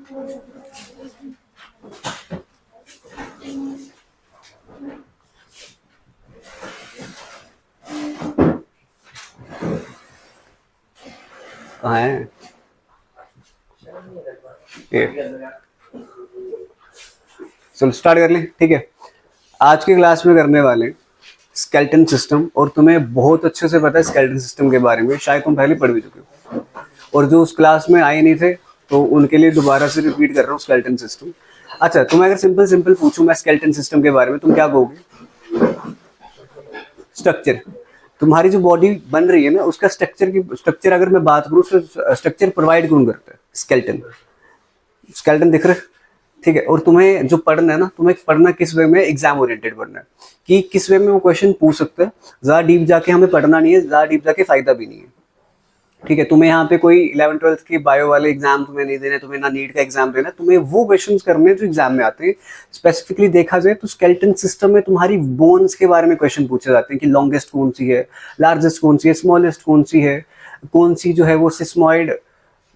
कहाँ है ये? चलो स्टार्ट कर लें, ठीक है। आज की क्लास में करने वाले स्केलेटन सिस्टम, और तुम्हें बहुत अच्छे से पता है स्केलेटन सिस्टम के बारे में, शायद तुम पहले पढ़ भी चुके हो, और जो उस क्लास में आए नहीं थे तो उनके लिए दोबारा से रिपीट कर रहा हूँ स्केलेटन सिस्टम। अच्छा, तुम्हें अगर सिंपल सिंपल पूछूं मैं स्केलेटन सिस्टम के बारे में, तुम क्या कहोगे? स्ट्रक्चर। तुम्हारी जो बॉडी बन रही है ना, उसका स्ट्रक्चर अगर मैं बात करूँ, स्ट्रक्चर प्रोवाइड कौन करता है? स्केलेटन। स्केलेटन दिख रहा है, ठीक है। और तुम्हें जो पढ़ना है ना, तुम्हें पढ़ना किस वे में, एग्जाम ओरिएंटेड पढ़ना है कि किस वे में वो क्वेश्चन पूछ सकते हैं। ज्यादा डीप जाके हमें पढ़ना नहीं है, ज्यादा डीप जाके फायदा भी नहीं है, ठीक है। तुम्हें यहाँ पे कोई 11th-12th की बायो वाले एग्जाम तुम्हें नहीं देने, तुम्हें ना नीट का एग्जाम देना, तुम्हें वो क्वेश्चंस करने जो एग्जाम में आते हैं। स्पेसिफिकली देखा जाए तो स्केलेटन सिस्टम में तुम्हारी बोन्स के बारे में क्वेश्चन पूछे जाते हैं कि लॉन्गेस्ट कौन सी है, लार्जेस्ट कौन सी है, स्मॉलेस्ट कौन सी है, कौन सी जो है वो सिस्मॉइड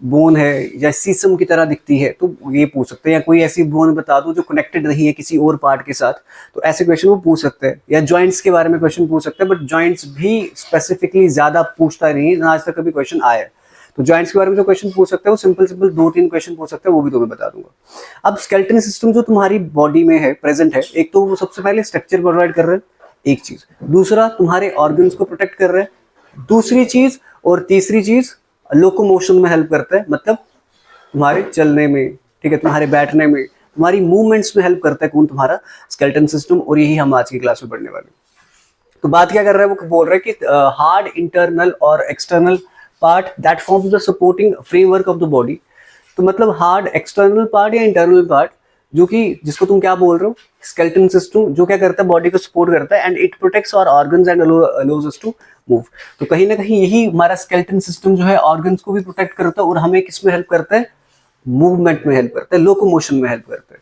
बोन है या सीसम की तरह दिखती है, तो ये पूछ सकते हैं। या कोई ऐसी बोन बता दो जो कनेक्टेड नहीं है किसी और पार्ट के साथ, तो ऐसे क्वेश्चन वो पूछ सकते हैं। या जॉइंट्स के बारे में क्वेश्चन पूछ सकते हैं, बट जॉइंट्स भी स्पेसिफिकली ज्यादा पूछता नहीं है, आज तक कभी क्वेश्चन आया है। तो जॉइंट्स के बारे में जो क्वेश्चन पूछ सकते हैं वो सिंपल 2-3 क्वेश्चन पूछ सकते हैं, वो भी तुम्हें बता दूंगा। अब स्केलेटन सिस्टम जो तुम्हारी बॉडी में है, प्रेजेंट है, एक तो वो सबसे पहले स्ट्रक्चर प्रोवाइड कर रहे हैं, एक चीज। दूसरा, तुम्हारे ऑर्गन्स को प्रोटेक्ट कर रहे हैं, दूसरी चीज। और तीसरी चीज, लोकोमोशन में हेल्प करता है, मतलब तुम्हारे चलने में, ठीक है, तुम्हारे बैठने में, तुम्हारी मूवमेंट्स में हेल्प करता है कौन? तुम्हारा स्केलेटन सिस्टम। और यही हम आज की क्लास में पढ़ने वाले हैं। तो बात क्या कर रहा है, वो बोल रहे हैं कि हार्ड इंटरनल और external part that forms the supporting framework of the body. तो मतलब हार्ड एक्सटर्नल पार्ट या इंटरनल पार्ट, जो कि जिसको तुम क्या बोल रहे हो, स्केलेटन सिस्टम, जो क्या करता है, बॉडी को सपोर्ट करता है, and it protects our organs and allows us to move. तो कहीं ना कहीं यही हमारा स्केलेटन सिस्टम जो है ऑर्गन्स को भी प्रोटेक्ट करता है और हमें किस में हेल्प करता है? मूवमेंट में हेल्प करता है, लोकोमोशन में हेल्प करता है।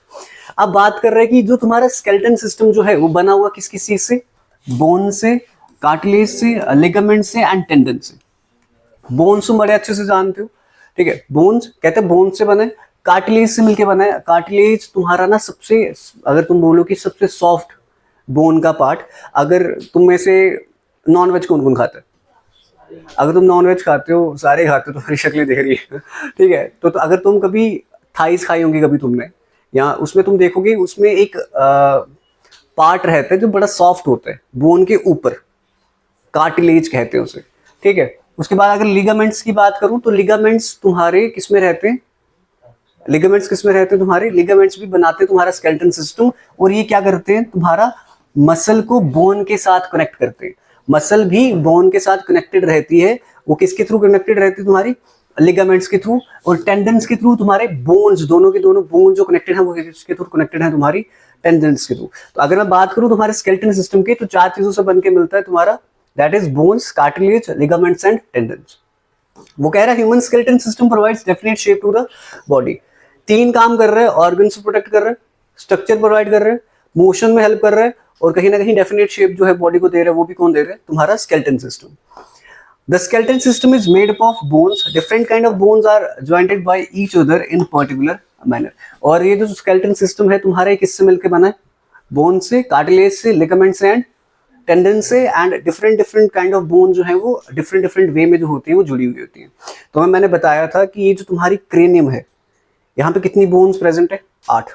अब बात कर रहे हैं कि जो तुम्हारा स्केलेटन सिस्टम जो है वो बना हुआ किस किस चीज से? बोन से, कार्टिलेज से, लिगामेंट से एंड टेंडन से। बोन्स तुम बड़े अच्छे से जानते हो, ठीक है। बोन्स कहते हैं बोन से बने, कार्टिलेज से मिलके बना है। कार्टिलेज तुम्हारा ना सबसे, अगर तुम बोलो कि सबसे सॉफ्ट बोन का पार्ट। अगर तुम में से नॉन वेज कौन कौन खाता है? अगर तुम नॉन वेज खाते हो, सारे खाते हो, तुम्हारी शक्लें दिख रही है, ठीक है। तो अगर तुम कभी थाइस खाई होंगी कभी तुमने, या उसमें तुम देखोगे उसमें एक पार्ट रहता है जो बड़ा सॉफ्ट होता है बोन के ऊपर, कार्टिलेज कहते हैं उसे, ठीक है। उसके बाद अगर लिगामेंट्स की बात करूं तो लिगामेंट्स तुम्हारे किसमें रहते हैं? लिगामेंट्स किसमें रहते हैं तुम्हारे? लिगामेंट्स भी बनाते हैं तुम्हारा स्केलेटन सिस्टम। और ये क्या करते हैं? तुम्हारा मसल को बोन के साथ कनेक्ट करते हैं। मसल भी बोन के साथ कनेक्टेड रहती है। वो किसके थ्रू कनेक्टेड रहती है? तुम्हारी लिगामेंट्स के थ्रू। और टेंडन्स के थ्रू तुम्हारे बोन्स, दोनों के दोनों बोन जो कनेक्टेड है वो किसके थ्रू कनेक्टेड है? तुम्हारी टेंडन्स के थ्रू। तो अगर मैं बात करूं तुम्हारे स्केलेटन सिस्टम की, तो 4 चीजों से बनके मिलता है तुम्हारा, that is bones, cartilage, ligaments and tendons. वो कह रहा है human skeleton system provides definite shape to the body. 3 काम कर रहे हैं, ऑर्गन्स को प्रोटेक्ट कर रहे हैं, स्ट्रक्चर प्रोवाइड कर रहे हैं, मोशन में हेल्प कर रहे हैं, और कहीं ना कहीं डेफिनेट शेप जो है बॉडी को दे रहे हैं, वो भी कौन दे रहे हैं? तुम्हारा skeleton system. The skeleton system is made up of bones, different kind of bones are jointed by each other in particular manner. और ये जो स्केलेटन सिस्टम है तुम्हारा, किससे मिलकर बना है? बोन से, कार्टिलेज से, लिगामेंट से एंड टेंडन से। And different different kind of bone जो है वो डिफरेंट डिफरेंट वे में जो होती है वो जुड़ी हुई होती है। तो मैंने बताया था कि ये जो तुम्हारी क्रेनियम है, यहाँ पे कितनी बोन्स प्रेजेंट है? 8।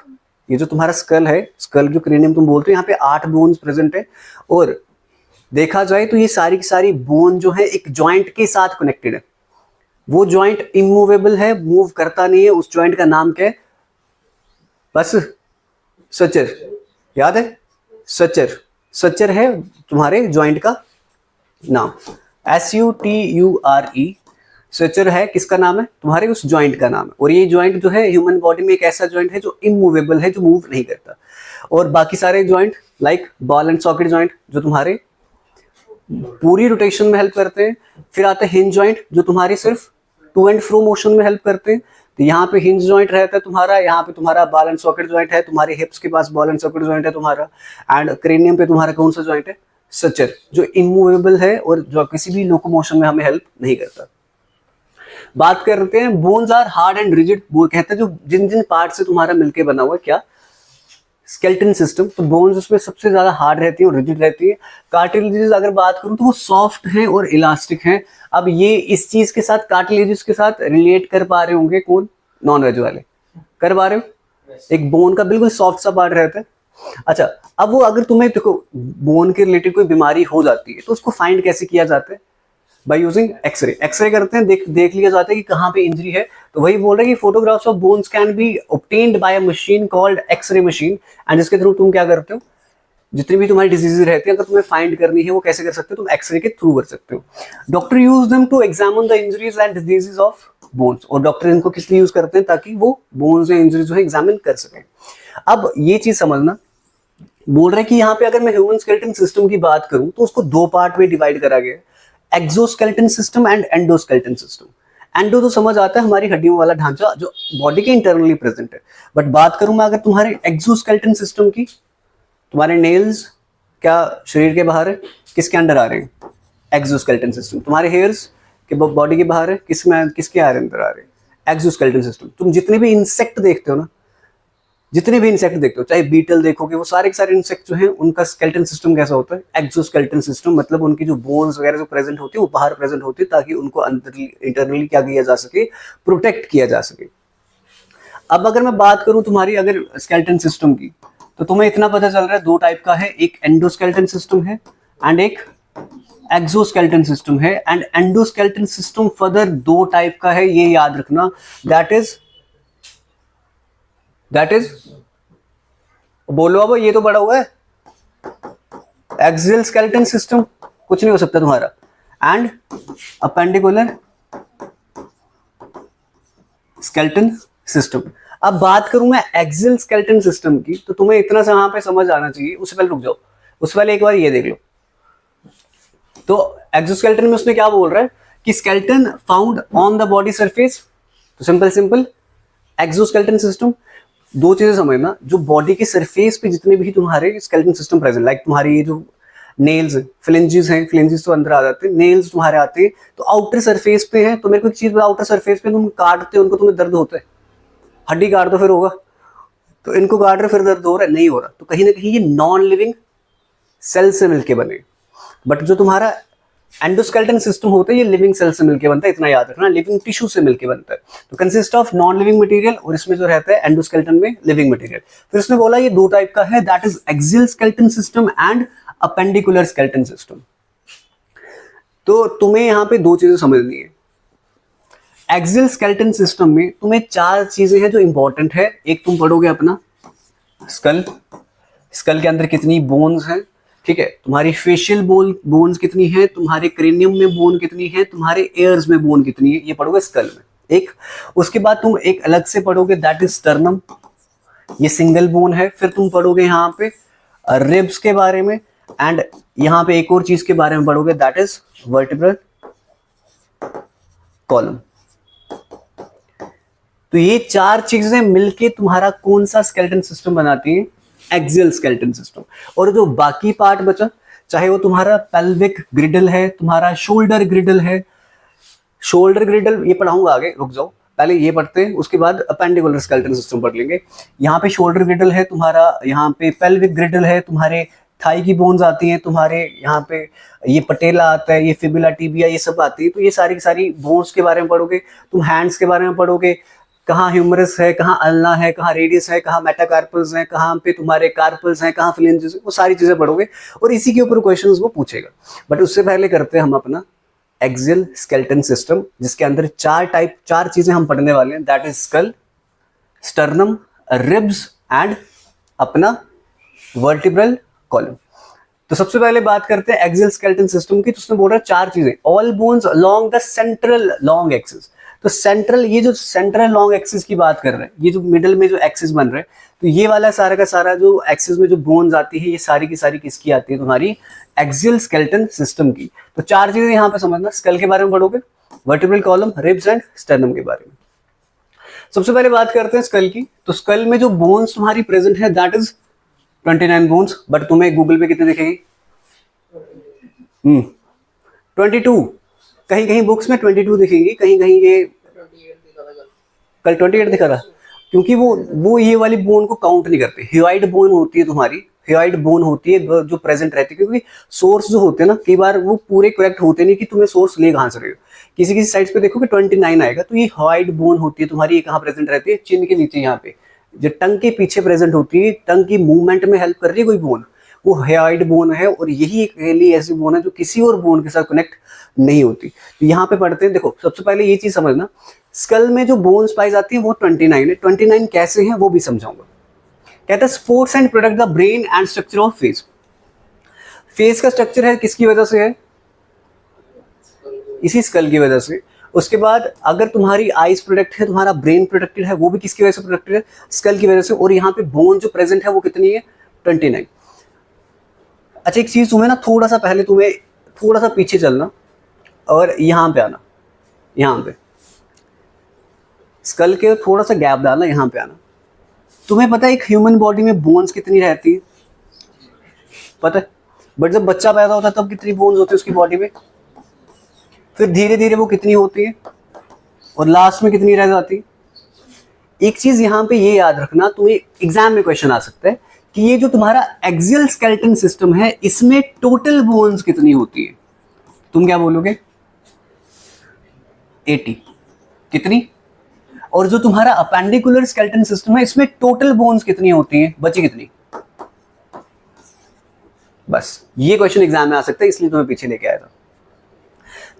ये जो तुम्हारा स्कल है, स्कल जो क्रेनियम तुम बोलते हो, यहाँ पे 8 बोन्स प्रेजेंट है। और देखा जाए तो ये सारी की सारी बोन जो है एक जॉइंट के साथ कनेक्टेड है। वो जॉइंट इमूवेबल है, मूव करता नहीं है। उस जॉइंट का नाम क्या है? बस सचर, याद है? सचर, सचर है तुम्हारे जॉइंट का नाम, SUTURE। सचर है, किसका नाम है? तुम्हारे उस जॉइंट का नाम है। और ये जॉइंट जो है ह्यूमन बॉडी में एक ऐसा जॉइंट है जो इमूवेबल है, जो मूव नहीं करता। और बाकी सारे joint like ball and socket joint जो तुम्हारे पूरी रोटेशन में हेल्प करते हैं। फिर आते हैं हिंज जॉइंट जो तुम्हारे सिर्फ टू एंड फ्रो मोशन में हेल्प करते हैं। तो यहाँ पे हिंज जॉइंट रहता है तुम्हारा, यहाँ पे तुम्हारा बॉल एंड सॉकेट जॉइंट है, तुम्हारे हिप्स के पास बॉल एंड सॉकेट जॉइंट है तुम्हारा। एंड क्रेनियम पे तुम्हारा कौन सा जॉइंट है? सचर, जो इमूवेबल है और जो किसी भी लोकोमोशन में हमें हेल्प नहीं करता। बात करते हैं bones are hard and rigid, वो कहते हैं जो जिन जिन पार्ट से तुम्हारा मिलके बना हुआ है क्या, स्केलेटन सिस्टम। तो बोन्स उसमें सबसे ज्यादा हार्ड रहती है और रिजिड रहती है। कार्टिलेजेस अगर बात करूं तो वो सॉफ्ट हैं और इलास्टिक हैं। अब ये इस चीज के साथ, कार्टिलेजेस के साथ रिलेट कर पा रहे होंगे कौन, नॉन वेज वाले, कर पा रहे हो। एक बोन का बिल्कुल सॉफ्ट सा पार्ट रहता है। अच्छा, अब वो अगर तुम्हें देखो बोन के रिलेटेड कोई बीमारी हो जाती है तो उसको फाइंड कैसे किया जाता है, बाय यूजिंग एक्सरे। एक्सरे करते हैं, देख लिया जाता है कि कहाँ पे इंजरी है। तो वही बोल रहे हैं कि photographs of bones can be obtained by a machine called X ray machine, and जिसके थ्रू तुम क्या करते हो, जितनी भी तुम्हारी डिजीजेज रहती है अगर तुम्हें फाइंड करनी है वो कैसे कर सकते हो, तुम एक्सरे के थ्रू कर सकते हो। Doctor use them to examine the injuries and diseases of bones. और डॉक्टर इनको किस लिए यूज करते हैं, ताकि वो बोन्स या इंजरीज जो है एग्जामिन कर सके। अब ये चीज समझना, बोल रहे हैं कि यहाँ पे अगर मैं ह्यूमन स्केलेटन सिस्टम की बात करूं तो उसको दो पार्ट में डिवाइड करा गया है, exoskeleton system and endoskeleton system. Endo तो समझ आता है हमारी हड्डियों वाला ढांचा जो बॉडी के इंटरनली प्रेजेंट है, बट बात करूं मैं अगर तुम्हारे एक्सोस्केलेटन सिस्टम की, तुम्हारे नेल्स क्या शरीर के बाहर है, किसके अंडर आ रहे हैं, एक्सोस्केलेटन सिस्टम। तुम्हारे हेयर्स के बॉडी के बाहर है, किसके आ रहे हैं, अंदर आ रहे हैं, एक्सोस्केलेटन सिस्टम। तुम जितने भी इंसेक्ट देखते हो ना, जितने भी इंसेक्ट देखते हो, चाहे बीटल देखोगे, वो सारे के सारे इंसेक्ट जो हैं उनका स्केलेटन सिस्टम कैसा होता है, एक्सोस्केलेटन सिस्टम। मतलब उनकी जो बोन्स वगैरह जो प्रेजेंट होती है वो बाहर प्रेजेंट होती है, ताकि उनको अंदर इंटरनली क्या किया जा सके, प्रोटेक्ट किया जा सके। अब अगर मैं बात करूं तुम्हारी अगर स्केलेटन सिस्टम की, तो तुम्हें इतना पता चल रहा है दो टाइप का है, एक एंडोस्केलेटन सिस्टम है एंड एक एक्सोस्केलेटन सिस्टम है। एंड एंडोस्केलेटन सिस्टम फर्दर दो टाइप का है, ये याद रखना, दैट इज बोलो अब, ये तो बड़ा हुआ है, एक्सियल स्केलेटन सिस्टम कुछ नहीं हो सकता तुम्हारा, एंड अपेंडिकुलर स्केलेटन सिस्टम। अब बात करूं मैं एक्सियल स्केलेटन सिस्टम की, तो तुम्हें इतना सा यहां पे समझ आना चाहिए। उससे पहले रुक जाओ, उससे पहले एक बार ये देख लो। तो एक्सोस्केलेटन में उसने क्या बोल रहा है कि skeleton found on the body surface. तो सिंपल एक्सोस्केलेटन सिस्टम, दो चीजें समझना, जो बॉडी के सरफेस पे जितने भी तुम्हारे स्केलेटन सिस्टम प्रेजेंट, लाइक तुम्हारी ये जो नेल्स फ्लिंजेस हैं, फ्लिंजेस तो अंदर आ जाते हैं, नेल्स तुम्हारे आते हैं तो आउटर सरफेस पे हैं। तो मेरे को एक चीज बताओ, आउटर सरफेस पे तुम काटते हो उनको, तुम्हें दर्द होता है, हड्डी काट दो फिर होगा, तो इनको काट रहे फिर दर्द हो रहा है, नहीं हो रहा। तो कहीं ना कहीं ये नॉन लिविंग सेल से मिलके बने। बट जो तुम्हारा एंडोस्केलेटन सिस्टम होता है ये लिविंग सेल से मिलकर बनता है, इतना याद रखना, लिविंग टिश्यू से मिलकर बनता है। तो consist of non living material, और इसमें जो रहता है एंडोस्केलेटन में लिविंग मटेरियल। फिर उसने बोला ये दो टाइप का है, that is axial skeleton system and appendicular skeleton system. तो तुम्हें यहां पे दो चीजें समझनी है। एक्सियल स्केलेटन सिस्टम में तुम्हें चार चीजें हैं जो इंपॉर्टेंट है। एक तुम पढ़ोगे अपना स्कल, स्कल के अंदर कितनी बोन्स हैं, ठीक है, तुम्हारी फेशियल बोन्स कितनी है, तुम्हारे क्रेनियम में बोन कितनी है, तुम्हारे एयर्स में बोन कितनी है, ये पढ़ोगे स्कल में एक। उसके बाद तुम एक अलग से पढ़ोगे दैट इज स्टर्नम, ये सिंगल बोन है। फिर तुम पढ़ोगे यहाँ पे रिब्स के बारे में, एंड यहाँ पे एक और चीज के बारे में पढ़ोगे दैट इज वर्टिब्रल कॉलम। तो ये चार चीजें मिलके तुम्हारा कौन सा स्केलेटन सिस्टम बनाती है, एक्सियल स्केलेटन सिस्टम। और जो बाकी पार्ट बचा, चाहे वो तुम्हारा पेल्विक ग्रिडल है, तुम्हारा शोल्डर ग्रिडल है, शोल्डर ग्रिडल ये पढ़ाऊंगा आगे, रुक जाओ, पहले ये पढ़ते हैं, उसके बाद अपेंडिकुलर स्केलेटन सिस्टम पढ़ लेंगे। यहाँ पे शोल्डर ग्रिडल है तुम्हारा, यहाँ पे पेल्विक ग्रिडल है, तुम्हारे थाई की बोन्स आती हैं, तुम्हारे यहाँ पे ये पटेला आता है, ये फिबुला टिबिया, ये सब आती है। तो ये सारी की सारी बोन्स के बारे में पढ़ोगे। तुम हैंड्स के बारे में पढ़ोगे, कहाँ ह्यूमरस है, कहाँ अल्ना है, कहाँ रेडियस है, कहाँ मेटाकार्पल्स हैं, कहाँ पे तुम्हारे कार्पल्स हैं, कहाँ फ्लेंजेस हैं, वो सारी चीजें पढ़ोगे और इसी के ऊपर क्वेश्चंस वो पूछेगा। बट उससे पहले करते हैं हम अपना एक्सियल स्केलेटन सिस्टम, जिसके अंदर चार चीजें हम पढ़ने वाले हैं, that is skull, sternum, ribs and अपना वर्टिब्रल कॉलम। तो सबसे पहले बात करते हैं एक्सियल स्केलेटन सिस्टम की। तो उसने बोल रहा है चार चीजें, all bones along the central long axis. तो सेंट्रल, ये जो सेंट्रल लॉन्ग एक्सिस की बात कर रहे हैं, ये जो मिडल में जो एक्सिस बन रहा है, तो ये वाला सारा का सारा जो एक्सिस में जो बोन्स आती है, ये सारी की सारी किसकी आती है, तुम्हारी एक्सियल स्केलेटन सिस्टम की। तो चार चीजें यहाँ पे समझना, स्कल के बारे में पढ़ोगे, vertebral column, ribs and sternum के बारे में। सबसे पहले बात करते हैं स्कल की। तो स्कल में जो बोन्स तुम्हारी प्रेजेंट है दैट इज 29 बोन्स, बट तुम्हें गूगल पे कितने दिखेगी, 22। कहीं कहीं बुक्स में 22 दिखेंगी, कहीं कहीं ये कल 28 दिखा रहा, क्योंकि वो ये वाली बोन को काउंट नहीं करते। हियोइड बोन होती है तुम्हारी, हियोइड बोन होती है जो प्रेजेंट रहती है, क्योंकि सोर्स जो होते हैं ना कई बार वो पूरे करेक्ट होते नहीं कि तुम्हें सोर्स ले कहां से रहे हो। किसी किसी साइड्स पे देखो कि 29 आएगा, तो ये हियोइड बोन होती है तुम्हारी। ये कहाँ प्रेजेंट रहती है? चिन के नीचे, यहाँ पे जो टंग के पीछे प्रेजेंट होती है, टंग की मूवमेंट में हेल्प कर रही है कोई बोन, वो हियोइड बोन है। और यही एक ऐसी बोन है जो किसी और बोन के साथ कनेक्ट नहीं होती। तो यहाँ पे पढ़ते हैं, देखो सबसे पहले ये चीज समझना, स्कल में जो बोन्स पाई जाती है वो 29 है। 29 कैसे हैं वो भी समझाऊंगा। कहता है sports and protect the brain and structure of face. Face का स्ट्रक्चर है किसकी वजह से है? इसी स्कल की वजह से। उसके बाद अगर तुम्हारी आईज प्रोटेक्ट है, तुम्हारा ब्रेन प्रोटेक्टेड है, वो भी किसकी वजह से प्रोटेक्टेड है? स्कल की वजह से। और यहाँ पे बोन जो प्रेजेंट है वो कितनी है? 29। अच्छा एक चीज तुम्हें ना, थोड़ा सा पहले तुम्हें थोड़ा सा पीछे चलना और यहाँ पे आना, यहाँ पे स्कल के थोड़ा सा गैप डालना, यहाँ पे आना। तुम्हें पता है एक ह्यूमन बॉडी में बोन्स कितनी रहती है? पता है? बट जब बच्चा पैदा होता है तब कितनी बोन्स होती है उसकी बॉडी में? फिर धीरे धीरे वो कितनी होती है और लास्ट में कितनी रह जाती है? एक चीज यहाँ पे ये याद रखना, तुम्हें एग्जाम में क्वेश्चन आ सकता है कि ये जो तुम्हारा एक्सियल स्केलेटन सिस्टम है, इसमें टोटल बोन्स कितनी होती है? तुम क्या बोलोगे? 80। कितनी? और जो तुम्हारा अपेंडिकुलर स्केलेटन सिस्टम है, इसमें टोटल बोन्स कितनी होती हैं? बची कितनी? बस ये क्वेश्चन एग्जाम में आ सकता है, इसलिए तुम्हें पीछे लेके आया था।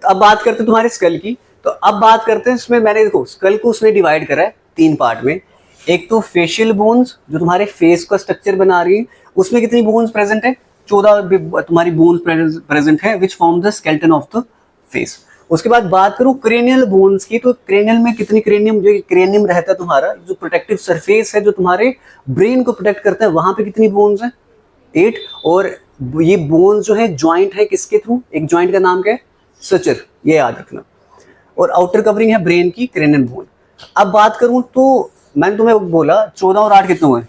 तो अब बात करते हैं तुम्हारे स्कल की। तो अब बात करते हैं, इसमें मैंने देखो स्कल को उसने डिवाइड करा है 3 पार्ट में। एक तो फेशियल बोन्स जो तुम्हारे फेस का स्ट्रक्चर बना रही है, उसमें कितनी बोन्स प्रेजेंट है? 14 तुम्हारी बोन्स प्रेजेंट है which form the skeleton of the face. उसके बाद बात करूं क्रेनियल बोन्स की, तो क्रेनियल में कितनी क्रेनियम, जो क्रेनियम रहता है तुम्हारा, जो प्रोटेक्टिव सरफेस है जो तुम्हारे ब्रेन को प्रोटेक्ट करता है, वहां पे कितनी बोन्स है? 8। और ये बोन्स जो है ज्वाइंट है किसके थ्रू? एक ज्वाइंट का नाम क्या है? सचर, ये याद रखना। और आउटर कवरिंग है ब्रेन की, क्रेनियल बोन। अब बात करूं तो मैंने तुम्हें बोला 14 और 8 कितने हुए?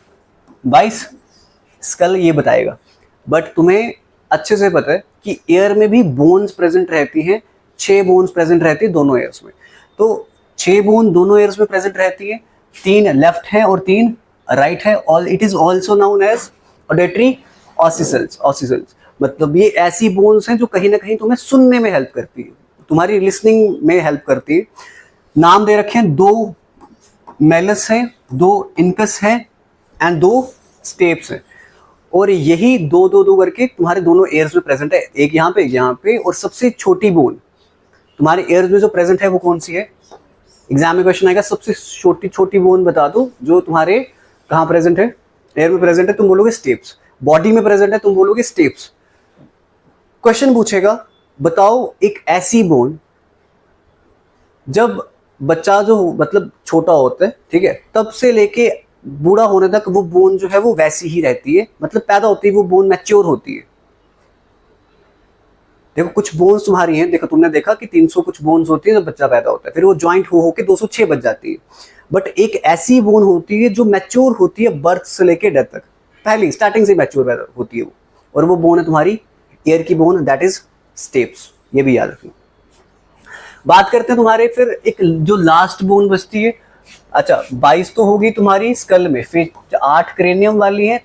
22। स्कल ये बताएगा, बट तुम्हें अच्छे से पता है कि एयर में भी बोन्स प्रेजेंट रहती हैं। 6 बोन्स प्रेजेंट रहती है दोनों एयर्स में। तो 6 बोन दोनों एयर्स में प्रेजेंट रहती है, 3 लेफ्ट है और 3 राइट है। All it is also known as auditory ossicles. मतलब ये ऐसी बोन्स हैं जो कहीं ना कहीं तुम्हें सुनने में हेल्प करती है, तुम्हारी लिसनिंग में हेल्प करती है। नाम दे रखे हैं, 2 मेलस है, 2 इनकस है एंड 2 स्टेप्स है। और यही 2-2-2 करके तुम्हारे दोनों एयर्स में प्रेजेंट है, एक यहाँ पे, यहाँ पे। और सबसे छोटी बोन तुम्हारे एयर्स में जो प्रेजेंट है वो कौन सी है? एग्जाम में क्वेश्चन आएगा, सबसे छोटी बोन बता दो जो तुम्हारे कहाँ प्रेजेंट है? एयर में प्रेजेंट है, तुम बोलोगे स्टेप्स। बॉडी में प्रेजेंट है, तुम बोलोगे स्टेप्स। क्वेश्चन पूछेगा, बताओ एक ऐसी बोन जब बच्चा जो मतलब छोटा होता है, ठीक है, तब से लेके बूढ़ा होने तक वो बोन जो है वो वैसी ही रहती है, मतलब पैदा होती है वो बोन मैच्योर होती है। देखो कुछ बोन्स तुम्हारी हैं, देखो तुमने देखा कि 300 कुछ बोन्स होती है जब बच्चा पैदा होता है, फिर वो ज्वाइंट हो होके 206 बच जाती है। बट एक ऐसी बोन होती है जो मैच्योर होती है बर्थ से लेके डेथ तक, पहली स्टार्टिंग से मैच्योर होती है वो, और वो बोन है तुम्हारी एयर की बोन, दैट इज स्टेप्स। ये भी याद रखना। बात करते हैं तुम्हारे फिर एक जो लास्ट बोन बचती है। अच्छा 22 तो होगी तुम्हारी स्कल में, फिर 8 क्रेनियम वाली है,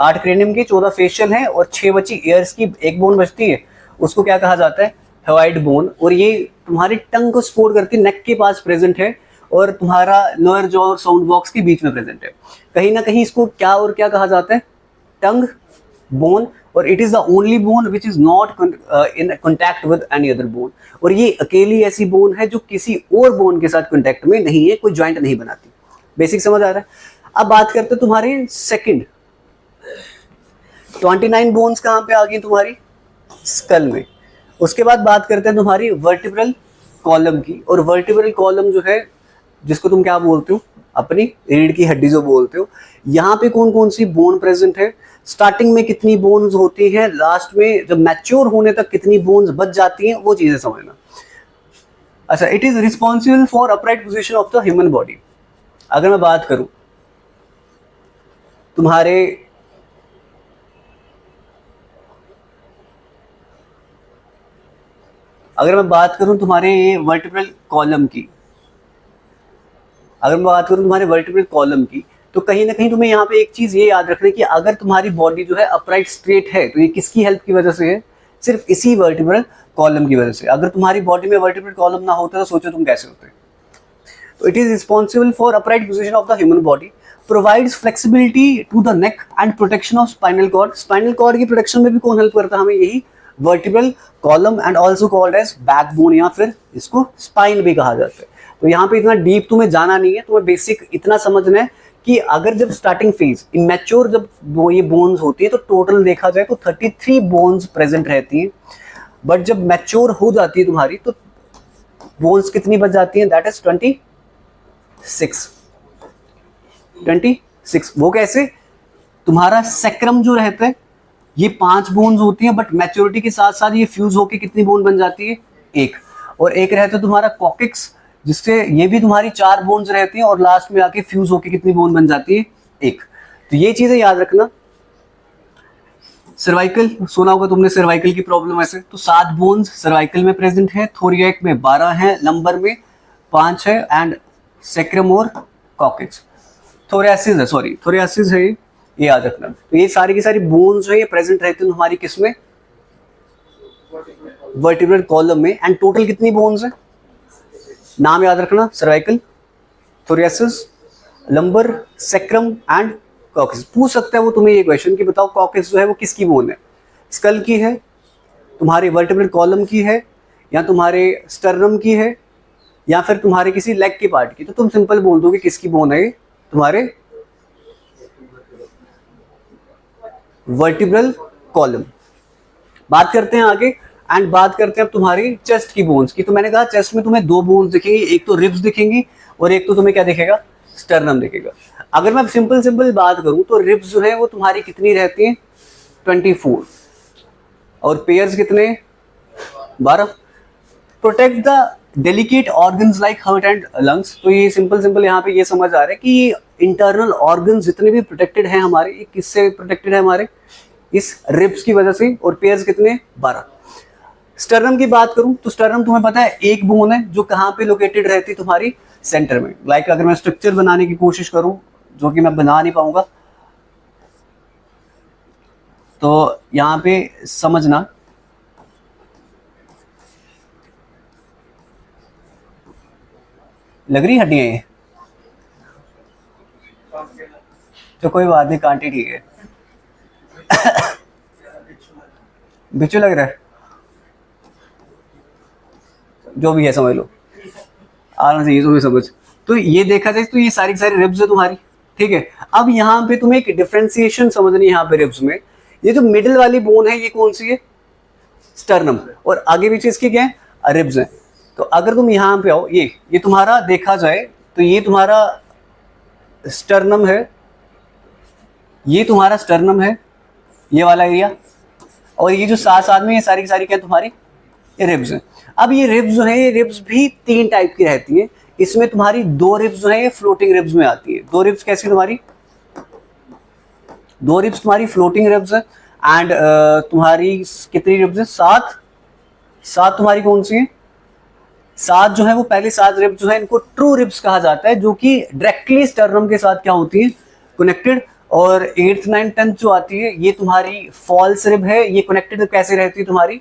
8 क्रेनियम की, 14 फेशियल है, और 6 बची एयर्स की। एक बोन बचती है, उसको क्या कहा जाता है? Hyoid bone. और ये तुम्हारी टंग को सपोर्ट करती है, नेक के पास प्रेजेंट है, और तुम्हारा लोअर जॉ और साउंड बॉक्स के बीच में प्रेजेंट है। कहीं ना कहीं इसको क्या और क्या कहा जाता है? टंग बोन। और it is the only bone which is not in contact with any other bone. और ये अकेली ऐसी बोन है जो किसी और बोन के साथ कॉन्टैक्ट में नहीं है, कोई ज्वाइंट नहीं बनाती। बेसिक समझ आ रहा है? अब बात करते हैं तुम्हारे सेकंड 29 बोन्स कहां पे आ गई तुम्हारी? स्कल में। उसके बाद बात करते हैं तुम्हारी वर्टिब्रल कॉलम की। और वर्टिब्रल कॉलम जो है, जिसको तुम क्या बोलते हो? अपनी रीढ़ की हड्डी जो बोलते हो। यहाँ पे कौन कौन सी बोन प्रेजेंट है? स्टार्टिंग में कितनी बोन्स होती हैं, लास्ट में जब मैच्योर होने तक कितनी बोन्स बच जाती हैं, वो चीजें समझना। अच्छा, it is responsible for upright position of the human body. अगर मैं बात करूं तुम्हारे तुम्हारे वर्टिब्रल कॉलम की, अगर मैं बात करूँ तुम्हारे वर्टिब्रल कॉलम की, तो कहीं ना कहीं तुम्हें यहाँ पे एक चीज ये याद रखना है कि अगर तुम्हारी बॉडी जो है अपराइट स्ट्रेट है, तो ये किसकी हेल्प की वजह से है? सिर्फ इसी वर्टिब्रल कॉलम की वजह से। अगर तुम्हारी बॉडी में वर्टिब्रल कॉलम ना होता तो सोचो तुम कैसे होते। तो it is responsible for upright position of the human body, provides flexibility to the neck and protection of spinal cord. Spinal cord की प्रोटेक्शन में भी कौन हेल्प करता है हमें? यही vertebral column, and also called as backbone, या फिर इसको स्पाइन भी कहा जाता है। तो यहाँ पे इतना डीप तुम्हें जाना नहीं है, तुम्हें बेसिक इतना समझना है कि अगर जब स्टार्टिंग फेज इमेच्योर जब वो ये बोन्स होती है, तो टोटल देखा जाए तो 33 बोन्स प्रेजेंट रहती हैं, बट जब मैच्योर हो जाती है तुम्हारी तो बोन्स कितनी बच जाती हैं? That is 26। वो कैसे? तुम्हारा सेक्रम जो रहता है ये 5 बोन्स होती हैं, बट मैच्योरिटी के साथ साथ ये फ्यूज होके कितनी बोन बन जाती है? 1। और एक रहता है तुम्हारा कॉकिक्स, जिससे ये भी तुम्हारी 4 बोन्स रहती हैं, और लास्ट में आके फ्यूज होके कितनी बोन बन जाती है? 1। तो ये चीजें याद रखना। सर्वाइकल सुना होगा तुमने, सर्वाइकल की प्रॉब्लम ऐसे, तो 7 बोन्स सर्वाइकल में प्रेजेंट है, थोरिएक में 12 है, लंबर में 5 है, एंड सेक्रम और कॉकिक्स। थोरियासिस है, सॉरी थोरियासिस है, ये याद रखना। तो ये सारी की सारी बोन्स जो है ये प्रेजेंट रहती है हमारी किसमें? वर्टिब्रल कॉलम में। एंड टोटल कितनी बोन्स है? नाम याद रखना, cervical, thoracic, lumbar, sacrum and coccyx. पूछ सकता है वो तुम्हें ये क्वेश्चन कि बताओ कॉकिक्स जो है वो किसकी बोन है? स्कल की है, तुम्हारे वर्टिब्रल कॉलम की है, या तुम्हारे स्टर्नम की है, या फिर तुम्हारे किसी लेग के पार्ट की? तो तुम सिंपल बोल दोगे किसकी बोन है? तुम्हारे वर्टिब्रल कॉलम। बात करते हैं आगे, एंड बात करते हैं अब तुम्हारी चेस्ट की बोन्स की। तो मैंने कहा चेस्ट में तुम्हें 2 बोन्स दिखेंगी, एक तो रिब्स दिखेंगी और एक तो तुम्हें क्या दिखेगा? स्टर्नम दिखेगा। अगर मैं सिंपल बात करूं तो रिब्स जो है वो तुम्हारी कितनी रहती हैं? 24। और पेयर्स कितने? 12। Protect the delicate organs like heart and lungs. तो ये सिंपल यहाँ पे ये समझ आ रहा है कि इंटरनल ऑर्गन्स जितने भी प्रोटेक्टेड हैं हमारे, ये किससे प्रोटेक्टेड है? हमारे इस रिब्स की वजह से। और पेयर्स कितने? 12। स्टर्नम की बात करूं तो स्टर्नम तुम्हें पता है एक बोन है जो कहाँ पे लोकेटेड रहती है? तुम्हारी सेंटर में। लाइक अगर मैं स्ट्रक्चर बनाने की कोशिश करूं, जो कि मैं बना नहीं पाऊंगा, तो यहाँ पे समझना, लग रही हड्डियां ये? तो कोई बात नहीं, कांटे ठीक है। बिच्छू लग रहा है, जो भी है समझ लो, आराम से ये जो भी समझ। तो ये देखा जाए तो ये सारी रिब्स है तुम्हारी, ठीक है। अब यहाँ पे तुम्हें एक डिफरेंशिएशन समझनी है यहाँ पे रिब्स में। ये जो मिडिल वाली बोन है ये कौन सी है? स्टर्नम। और आगे पीछे इसके क्या है? रिब्स है। तो अगर तुम यहाँ पे आओ, ये तुम्हारा देखा जाए तो ये तुम्हारा स्टर्नम है, ये तुम्हारा स्टर्नम है, ये वाला एरिया, और ये जो साथ में ये सारी की सारी क्या तुम्हारी? ये रिब्स है। अब ये रिब्स जो है, ये रिब्स भी 3 टाइप की रहती हैं। इसमें तुम्हारी 2 रिब्स जो है ये फ्लोटिंग रिब्स में आती है। 2 रिब्स कैसी तुम्हारी? 2 रिब्स तुम्हारी फ्लोटिंग रिब्स है। एंड तुम्हारी कितनी रिब्स है? 7 तुम्हारी कौन सी है? 7 जो है वो पहले 7 रिब्स जो है इनको ट्रू रिब्स कहा जाता है, जो कि डायरेक्टली स्टर्नम के साथ क्या होती है? कनेक्टेड। और 8th 9th 10th जो आती है ये तुम्हारी फॉल्स रिब है। ये कनेक्टेड कैसे रहती है तुम्हारी?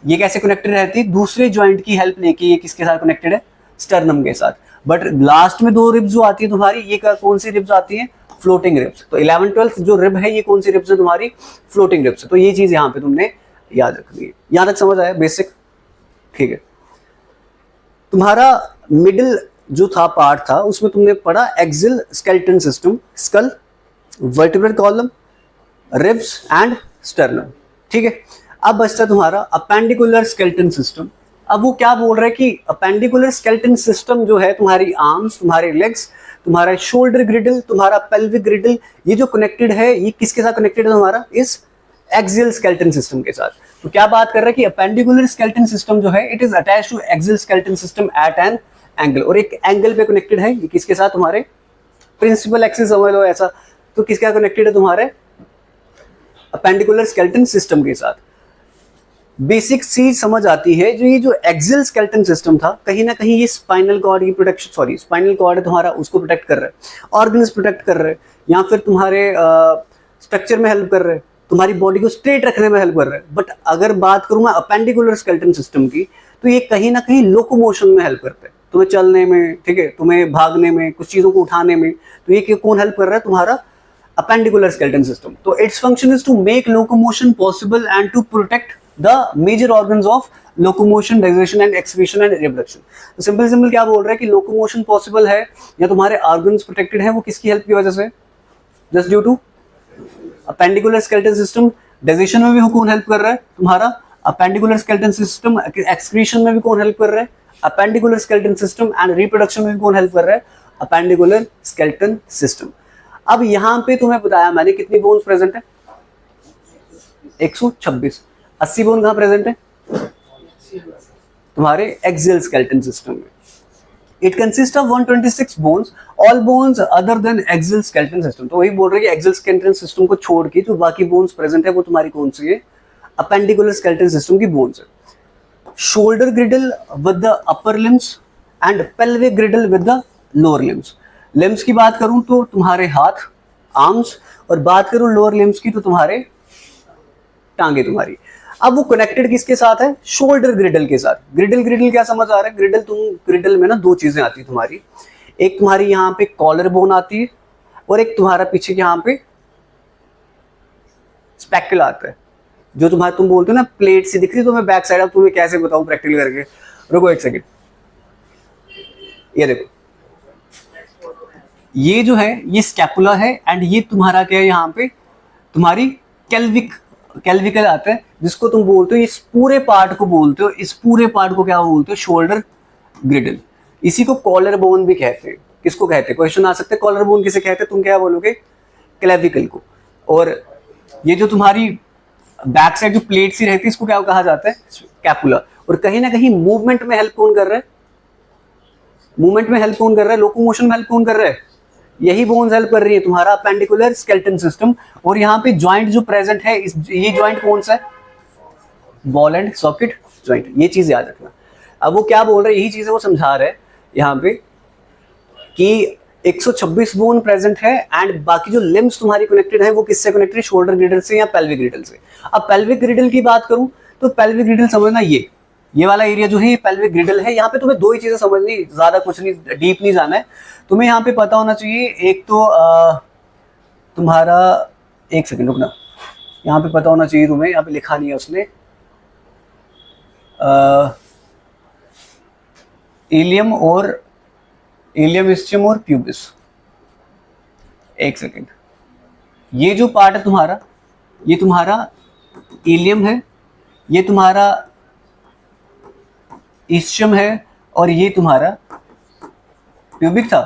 ये कैसे कनेक्टेड रहती है? दूसरे जॉइंट की हेल्प लेके ये किसके साथ कनेक्टेड है? स्टर्नम के साथ। बट लास्ट में 2 रिब्स जो आती है तुम्हारी, ये कौन सी रिब्स आती है? Floating ribs. तो 11th 12th जो रिब है ये कौन सी रिब्स है तुम्हारी? Floating ribs. तो ये चीज यहाँ पे तुमने याद रखनी है। यहाँ तक समझ आया बेसिक? ठीक है। तुम्हारा मिडिल जो था पार्ट था उसमें तुमने पढ़ा axial skeleton system, skull, vertebral column, ribs and sternum, ठीक है। अब बचता तुम्हारा अपेंडिकुलर स्केलेटन सिस्टम। अब वो क्या बोल रहा है कि अपेंडिकुलर स्केलेटन सिस्टम जो है तुम्हारी आर्म्स, तुम्हारे लेग्स, तुम्हारा शोल्डर ग्रिडल, तुम्हारा पेल्विक ग्रिडल, ये जो कनेक्टेड है ये किसके साथ कनेक्टेड है? तुम्हारा इस एक्सियल स्केलेटन सिस्टम के साथ। तो क्या बात कर रहा है कि अपेंडिकुलर स्केलेटन सिस्टम जो है it is attached to axial skeleton system at an angle, और एक एंगल पे कनेक्टेड है। ये किसके साथ? तुम्हारे प्रिंसिपल एक्सिस समझ लो ऐसा। तो किसके साथ कनेक्टेड है? तुम्हारे अपेंडिकुलर स्केलेटन सिस्टम के साथ। बेसिक चीज समझ आती है। जो ये जो एक्सियल स्केलेटन सिस्टम था, कहीं ना कहीं ये स्पाइनल कॉर्ड की प्रोटेक्शन, सॉरी स्पाइनल कॉर्ड है तुम्हारा, उसको प्रोटेक्ट कर रहा है, ऑर्गन्स प्रोटेक्ट कर रहे हैं, या फिर तुम्हारे स्ट्रक्चर में हेल्प कर रहे हैं, तुम्हारी बॉडी को स्ट्रेट रखने में हेल्प कर रहे हैं। बट अगर बात करूं मैं अपेंडिकुलर स्केलेटन सिस्टम की, तो ये कहीं ना कहीं लोकोमोशन में हेल्प करते हैं, तुम्हें चलने में, ठीक है, तुम्हें भागने में, कुछ चीजों को उठाने में। तो ये कौन हेल्प कर रहा है? तुम्हारा अपेंडिकुलर स्केलेटन सिस्टम। तो its function is to make locomotion possible and to protect the major organs of locomotion, digestion and excretion and reproduction. तो सिंपल क्या बोल रहा है कि लोकोमोशन पॉसिबल है या तुम्हारे ऑर्गन्स प्रोटेक्टेड है, वो किसकी हेल्प की वजह से? Just due to appendicular skeleton system. Digestion में भी कौन हेल्प कर रहा है? तुम्हारा अपेंडिकुलर स्केलेटन सिस्टम। एक्सक्रीशन में भी कौन हेल्प कर रहा है? Appendicular skeleton system. And reproduction में भी कौन हेल्प कर रहा है? Appendicular skeleton system. अब यहां पे तुम्हें बताया मैंने कितनी बोन्स प्रेजेंट है? 126। 80 बोन कहां प्रेजेंट है? तुम्हारे एक्सियल स्केलेटन सिस्टम में। It consist of 126 bones, all bones other than axial skeleton system. तो वही बोल रहे हैं कि एक्सियल स्केलेटन सिस्टम को छोड़ के जो बाकी बोन्स प्रेजेंट है वो तुम्हारी कौन सी है? अपेंडिकुलर स्केलेटन सिस्टम की बोन्स है। Shoulder ग्रिडल with the upper limbs and pelvic ग्रिडल with the lower limbs. Limbs की बात करूं तो तुम्हारे हाथ, आर्म्स, और बात करूं लोअर लिम्स की तो तुम्हारे टांगे तुम्हारी। अब वो कनेक्टेड किसके साथ है? शोल्डर ग्रिडल के साथ। ग्रिडल क्या समझ आ रहा है? ग्रिडल में ना दो चीजें आती है तुम्हारी। एक तुम्हारी यहाँ पे कॉलर बोन आती है, और एक तुम्हारा पीछे यहाँ पे स्पेकल आता है, जो तुम्हारा तुम बोलते हो ना प्लेट सी दिख रही है। तो मैं बैक साइड, अब तुम्हें कैसे बताऊं प्रैक्टिकल करके, रुको एक सेकेंड। ये देखो, ये जो है ये स्कैपुला है, एंड ये तुम्हारा क्या है? यहाँ पे तुम्हारी कैल्विकल आता है, जिसको तुम बोलते हो, इस पूरे पार्ट को बोलते हो, इस पूरे पार्ट को क्या बोलते हो? शोल्डर ग्रिडल। इसी को कॉलर बोन भी कहते हैं। किसको कहते हैं? क्वेश्चन आ सकते हैं, कॉलर बोन किसे कहते हैं? तुम क्या बोलोगे? क्लेविकल को। और ये जो तुम्हारी बैक साइड जो प्लेट सी रहती है, इसको क्या कहा जाता है? स्कैपुला। और कहीं ना कहीं मूवमेंट में हेल्प कौन कर रहा है? मूवमेंट में हेल्प कौन कर रहा है? लोकोमोशन में हेल्प कौन कर रहा है? यही बोन्स हेल्प कर रही है, तुम्हारा अपेंडिकुलर स्केलेटन सिस्टम। और यहाँ पे ज्वाइंट जो प्रेजेंट है, ये ज्वाइंट कौन सा है? Ball and socket joint. ये चीज याद रखना। अब वो क्या बोल रहे हैं, यही चीजें वो समझा रहे हैं यहाँ पे कि 126 बोन प्रेजेंट है, एंड बाकी जो लिम्स तुम्हारी कनेक्टेड है वो किससे कनेक्टेड है? शोल्डर ग्रिडल से या पेल्विक ग्रिडल से। अब पेल्विक ग्रिडल की बात करूं तो पेल्विक ग्रिडल समझना, ये वाला एरिया जो है ये पेल्विक ग्रिडल है। यहाँ पे तुम्हें दो ही चीजें समझनी, ज्यादा कुछ नहीं, डीप नहीं जाना है। तुम्हें यहाँ पे पता होना चाहिए, एक तो तुम्हारा, एक सेकंड रुकना, यहाँ पे पता होना चाहिए तुम्हें, यहाँ पे लिखा नहीं है उसने, इलियम इस्चियम और प्यूबिस। एक सेकंड, ये जो पार्ट है तुम्हारा, ये तुम्हारा इलियम है, ये तुम्हारा इस्चियम है, और ये तुम्हारा प्यूबिक था,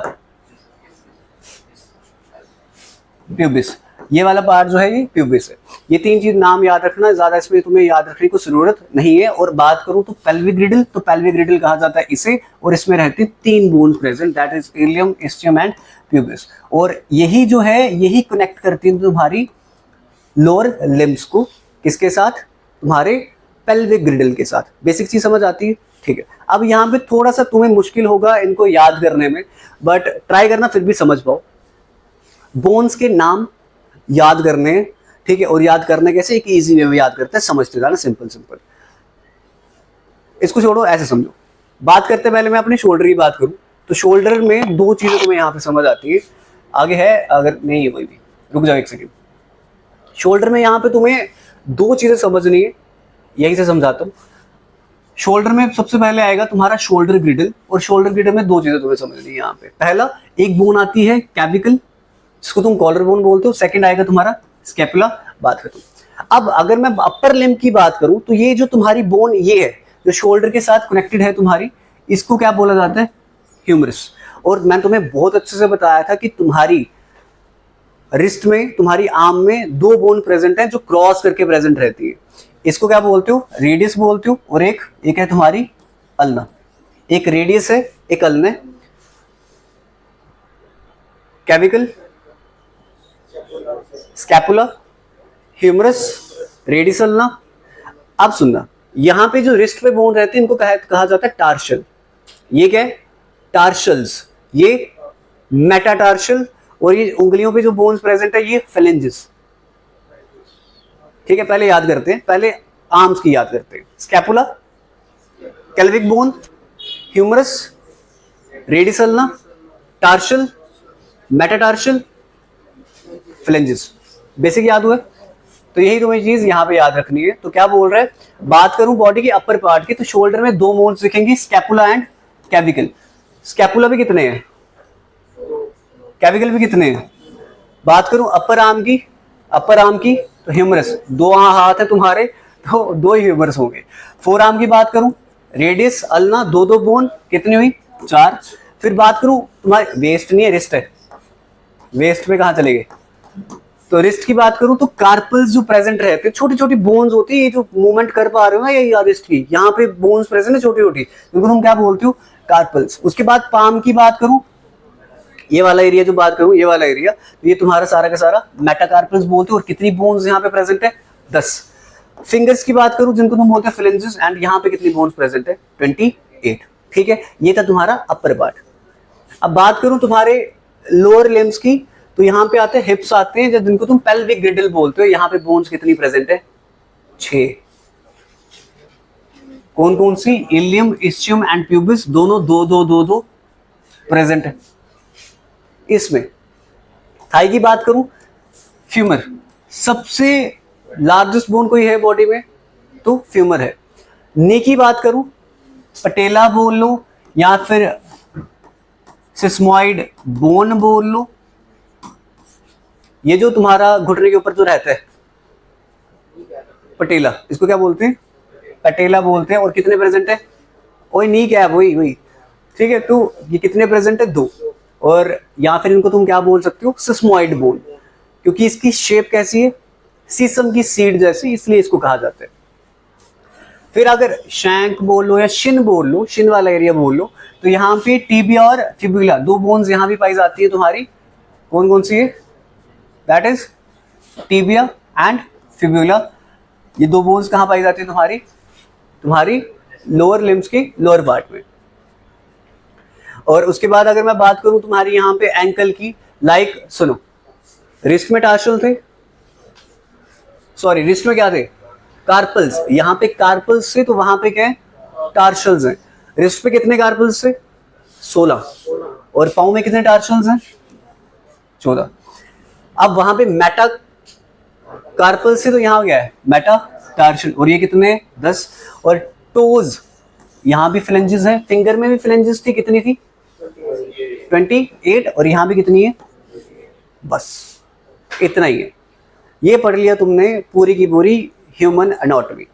प्यूबिस। ये वाला पार्ट जो है ये प्यूबिस है। ये तीन चीज नाम याद रखना, ज्यादा इसमें तुम्हें याद रखने की जरूरत नहीं है। और बात करूं तो पेल्विक ग्रिडल, तो पेल्विक ग्रिडल कहा जाता है इसे, और इसमें रहते हैं 3 bones present, that is ilium, ischium and pubis. और यही जो है यही कनेक्ट करती है तुम्हारी लोअर लिम्स को, किसके साथ? तुम्हारे पेल्विक ग्रिडल के साथ। बेसिक चीज समझ आती है? ठीक है। अब यहाँ पे थोड़ा सा तुम्हें मुश्किल होगा इनको याद करने में, बट ट्राई करना फिर भी समझ पाओ। बोन्स के नाम याद करने, ठीक है, और याद करने कैसे? एक इजी वे में याद करते हैं, समझते जाना, सिंपल। इसको छोड़ो, ऐसे समझो। बात करते पहले मैं अपने शोल्डर की बात करूं तो शोल्डर में दो चीजें तुम्हें यहाँ पे समझ आती है। आगे है, अगर नहीं है कोई भी, रुक जाओ एक सेकेंड। शोल्डर में यहाँ पे तुम्हें दो चीजें समझनी है, यही से समझाता हूँ। शोल्डर में सबसे पहले आएगा तुम्हारा शोल्डर ग्रिडल, और शोल्डर ग्रिडल में दो चीजें तुम्हें समझनी है यहाँ पे। पहला, एक बोन आती है कैविकल, जिसको तुम कॉलर बोन बोलते हो। सेकंड आएगा तुम्हारा स्कैपुला। बात करूं, अब अगर मैं अपर लिम्ब की बात करूं तो ये जो तुम्हारी बोन ये है, जो शोल्डर के साथ कनेक्टेड है तुम्हारी, इसको क्या बोला जाता है? ह्यूमरस। और मैं तुम्हें बहुत अच्छे से बताया था कि तुम्हारी रिस्ट में, तुम्हारी आर्म में 2 बोन प्रेजेंट है जो क्रॉस करके प्रेजेंट रहती है। इसको क्या बोलते हो? रेडियस बोलते हो, और एक है तुम्हारी अल्ना। एक रेडियस है, एक अल्ना है। कैविकल, स्कैपुला, ह्यूमरस, रेडियस अल्ना। अब सुनना, यहाँ पे जो रिस्ट पे बोन रहते हैं इनको कहा जाता है टार्शल। ये क्या है? टार्शल्स। ये मेटाटार्शल। और ये उंगलियों पे जो बोन्स प्रेजेंट है ये फेलेंजेस। ठीक है, पहले याद करते हैं, पहले आर्म्स की याद करते हैं। Scapula, clavicle bone, humerus, radius ulna, tarsal, metatarsal, phalanges. Basic याद हुआ? तो यही तुम्हें चीज यहाँ पे याद रखनी है। तो क्या बोल रहा है, बात करूं बॉडी के अपर पार्ट की, तो शोल्डर में दो बोन्स दिखेंगी, स्कैपुला एंड कैविकल। स्कैपुला भी कितने हैं, कैविकल भी कितने हैं? बात करूं अपर आर्म की, तो ह्यूमरस, दो हाथ है तुम्हारे तो दो ही ह्यूमरस होंगे। फोर आर्म की बात करूं, रेडियस अल्ना, दो दो बोन, कितनी हुई? 4। फिर बात करूं तुम्हारे वेस्ट नहीं है, रिस्ट है, वेस्ट में कहां चले गए? तो रिस्ट की बात करूं तो कार्पल्स जो प्रेजेंट रहते हैं, छोटी छोटी बोन्स होती है, ये जो मूवमेंट कर पा रहे हो ना ये रिस्ट की, यहाँ पे बोन्स प्रेजेंट है छोटी छोटी, उनको तुम क्या बोलते हो? कार्पल्स। उसके बाद पाम की बात करूं, ये वाला एरिया जो बात करूं, ये वाला एरिया, तो ये तुम्हारा सारा का सारा मेटाकार्पल्स बोलते हो। और कितनी बोन्स यहाँ पे प्रेजेंट है? 10। फिंगर्स की बात करूं जिनको तुम बोलते हैं फ्लेंजेस, एंड यहाँ पे कितनी बोन्स प्रेजेंट है? 28। ठीक है, ये था तुम्हारा अपर पार्ट। अब बात करूं तुम्हारे लोअर लिम्स की, तो यहाँ पे आते हैं हिप्स आते हैं, जिनको तुम पेल्विक ग्रिडल बोलते हो। यहाँ पे बोन्स कितनी प्रेजेंट है? 6। कौन कौन सी? इलियम, इस्चियम एंड प्यूबिस, दोनों दो दो दो दो प्रेजेंट है इसमें। थाई की बात करूं, फ्यूमर, सबसे लार्जेस्ट बोन कोई है बॉडी में तो फ्यूमर है। नी की बात करूं, पटेला बोल लो या फिर सिस्मोइड बोन बोल लो। ये जो तुम्हारा घुटने के ऊपर जो रहता है पटेला, इसको क्या बोलते हैं? पटेला बोलते हैं। और कितने प्रेजेंट है? वही नी क्या है, वही। ठीक है, तो ये कितने प्रेजेंट है? 2। और या फिर इनको तुम क्या बोल सकते हो? सिस्मोइड बोन, क्योंकि इसकी शेप कैसी है? सीसम की सीड जैसी, इसलिए इसको कहा जाता है। फिर अगर शैंक बोल लो या शिन बोल लो, शिन वाला एरिया बोल लो, तो यहाँ पे टिबिया और फिबुला, दो बोन्स यहाँ भी पाई जाती है तुम्हारी। कौन कौन सी है? That is tibia and fibula. ये दो बोन्स कहाँ पाई जाती है तुम्हारी लोअर लिम्स की लोअर पार्ट में। और उसके बाद अगर मैं बात करूं तुम्हारी यहाँ पे एंकल की, लाइक सुनो, रिस्ट में टार्शल थे, सॉरी रिस्ट में क्या थे? कार्पल्स। यहाँ पे कार्पल्स से, तो वहां पे क्या है? टार्शल्स हैं। रिस्ट पे कितने कार्पल्स से? 16। और पाँव में कितने टार्शल्स हैं? 14। अब वहां पे मेटा कार्पल्स से, तो यहाँ क्या है? मेटा टार्शल। और ये कितने? 10। और टोज, यहाँ भी फ्लेंजेस है, फिंगर में भी फ्लेंजेस थी, कितनी थी? 28। और यहाँ भी कितनी है? बस इतना ही है। ये पढ़ लिया तुमने पूरी की पूरी ह्यूमन एनाटॉमी।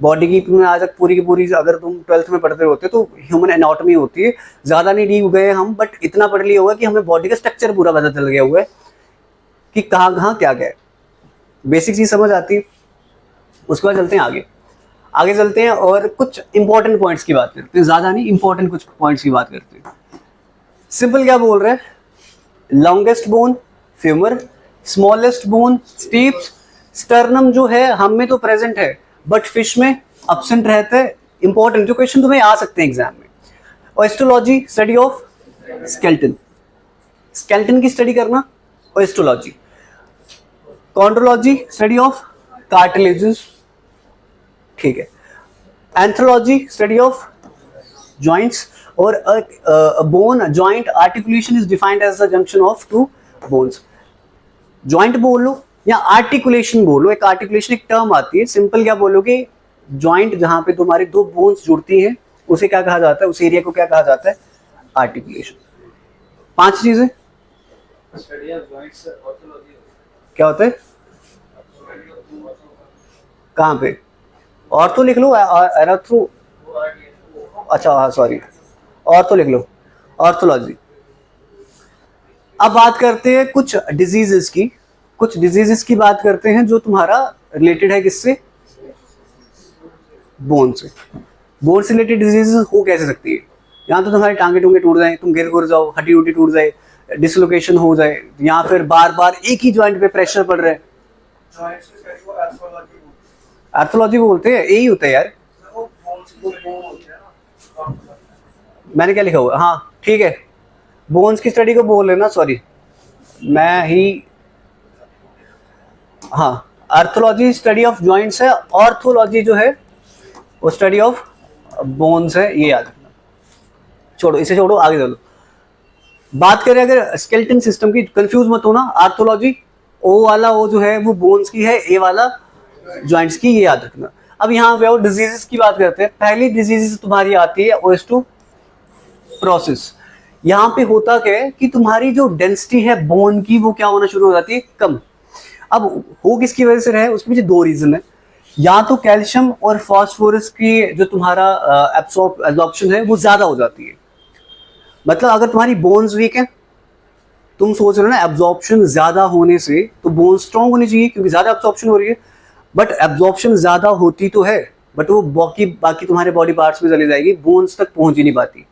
बॉडी की तुमने आज तक पूरी की पूरी, अगर तुम 12th में पढ़ते होते तो ह्यूमन एनाटॉमी होती है। ज़्यादा नहीं डीप गए हम, बट इतना पढ़ लिया होगा कि हमें बॉडी का स्ट्रक्चर पूरा पता चल गया हुआ है कि कहाँ कहाँ क्या क्या है। बेसिक चीज़ समझ आती है। उसके बाद चलते हैं आगे चलते हैं और कुछ इंपॉर्टेंट पॉइंट्स की बात करते हैं। ज़्यादा नहीं, इंपॉर्टेंट कुछ पॉइंट्स की बात करते हैं। सिंपल क्या बोल रहे हैं? Longest bone femur, smallest bone stapes, sternum जो है हम में तो प्रेजेंट है बट फिश में एब्सेंट रहता है। इंपॉर्टेंट जो क्वेश्चन तुम्हें आ सकते हैं एग्जाम में। Osteology, study of skeleton, skeleton की स्टडी करना osteology. Chondrology, study of cartilages, ठीक है। Arthrology, study of joints. और bone joint articulation is defined as the junction of two bones. Joint बोल लो या आर्टिकुलेशन बोलो, एक आर्टिकुलेशन एक टर्म आती है। सिंपल क्या बोलोगे? जॉइंट जहां पे तुम्हारी दो बोन्स जुड़ती हैं उसे क्या कहा जाता है? उस एरिया को क्या कहा जाता है? आर्टिकुलेशन। 5 चीजें क्या होता है? कहाँ पे? और तो लिख लो, एराथ्रो, अच्छा हाँ सॉरी, और तो लिख लो, ऑर्थोलॉजी। अब बात करते हैं कुछ डिजीजेस की बात करते हैं जो तुम्हारा रिलेटेड है किससे? बोन से। बोन से रिलेटेड डिजीजेस हो कैसे सकती है? यहाँ तो तुम्हारे टांगे टूंगे टूट जाए, तुम गिर जाओ, हड्डी उड्डी टूट जाए, डिसलोकेशन हो जाए, या फिर बार बार एक ही ज्वाइंट पे प्रेशर पड़ रहा है। आर्थोलॉजी बोलते हैं, यही होता है यार। मैंने क्या लिखा हुआ, हाँ ठीक है, बोन्स की स्टडी को बोल लेना, सॉरी मैं ही, हाँ आर्थोलॉजी स्टडी ऑफ जॉइंट्स है, ऑर्थोलॉजी जो है वो स्टडी ऑफ बोन्स है, ये याद रखना। छोड़ो इसे, छोड़ो आगे चलो। बात करें अगर स्केलेटन सिस्टम की, कंफ्यूज मत होना, आर्थोलॉजी ओ वाला ओ जो है वो बोन्स की है, ए वाला जॉइंट्स की, ये याद रखना। अब यहाँ पे और डिजीजेस की बात करते हैं। पहली डिजीज तुम्हारी आती है ओस्टियोपोरोसिस। यहाँ पे होता क्या है कि तुम्हारी जो डेंसिटी है बोन की वो क्या होना शुरू हो जाती है, कम। अब हो किसकी वजह से रहे, उसके पीछे दो रीजन है। या तो कैल्शियम और फास्फोरस की जो तुम्हारा एब्जॉर्प्शन है वो ज्यादा हो जाती है। मतलब अगर तुम्हारी बोन्स वीक है, तुम सोच रहे हो ना एब्जॉर्प्शन ज्यादा होने से तो बोन स्ट्रांग होनी चाहिए क्योंकि ज्यादा एब्जॉर्प्शन हो रही है, बट एब्जॉर्प्शन ज्यादा होती तो है बट वो बाकी तुम्हारे बॉडी पार्ट्स में चली जाएगी, बोन्स तक पहुंच ही नहीं पाती।